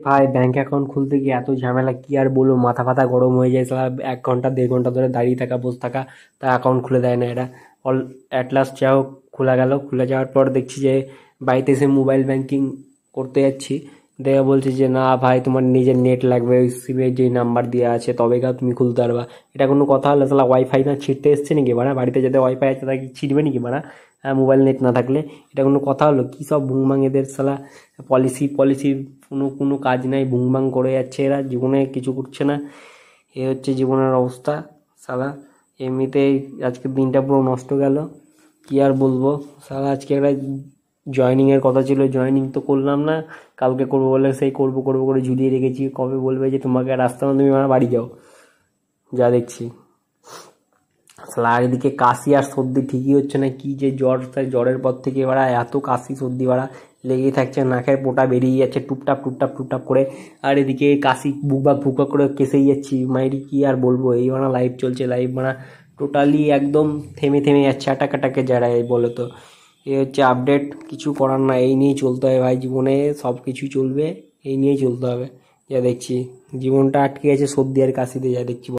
ভাই bank account খুলতে গিয়ে এত ঝামেলা, কি আর বলবো, মাথা ফাতা গরম হয়ে যায় সালা। 1 ঘন্টা 1.5 ঘন্টা ধরে দাঁড়িয়ে থাকা, বসে থাকা, তা অ্যাকাউন্ট খুলে দেয় না এরা। অল অ্যাট লাস্ট যাও, খোলা গেল। খুলে যাওয়ার পর দেখছি যে বাড়িতে এসে মোবাইল ব্যাংকিং করতে যাচ্ছি, দেখে বলছে যে না ভাই, তোমার নিজের নেট লাগবে, ওই সিমের যে নাম্বার দেওয়া আছে তবে গা তুমি খুলতে পারবা। এটা কোনো কথা হলো? সালা ওয়াইফাই না ছিঁড়তে এসছে নাকি বাড়া? বাড়িতে যাদের ওয়াইফাই আছে তারা কি ছিঁড়বে নাকি বাড়া? হ্যাঁ, মোবাইল নেট না থাকলে? এটা কোনো কথা হলো? কী সব ভুংবাং এদের সালা! পলিসি পলিসি কোনো কোনো কাজ নাই, ভুংবাং করে যাচ্ছে এরা, জীবনে কিছু করছে না। এ হচ্ছে জীবনের অবস্থা সালা। এমনিতেই আজকের দিনটা পুরো নষ্ট গেল, কি আর বলবো। সালা আজকে একটা জয়েনিংয়ের কথা ছিল, জয়েনিং তো করলাম না। কালকে করবো বলে সেই করবো করবো করে ঝুলিয়ে রেখেছি, কবে বলবে যে তোমাকে রাস্তা না, তুমি আমার বাড়ি যাও। যা দেখছি আসলে। আর এদিকে কাশি আর সর্দি ঠিকই হচ্ছে না, কি যে জ্বর, তাই জ্বরের পর থেকে এবার এত কাশি সর্দি বাড়া লেগেই থাকছে, নাকের পোটা বেরিয়ে যাচ্ছে টুপটাপ টুপটাপ টুপটাপ করে। আর এদিকে কাশি বুকবাক ফুকবাক করে কেসেই যাচ্ছি মাইরি, কি আর বলবো। এই মানে লাইফ চলছে, লাইফ মানে টোটালি একদম থেমে থেমে যাচ্ছে, আটাকে যারা এই বলে তো। এই হচ্ছে আপডেট, কিছু করার না, এই নিয়েই চলতে হবে ভাই। জীবনে সব কিছু চলবে, এই নিয়েই চলতে হবে। যা দেখছি জীবনটা আটকে গেছে সর্দি আর কাশিতে, যা দেখছি।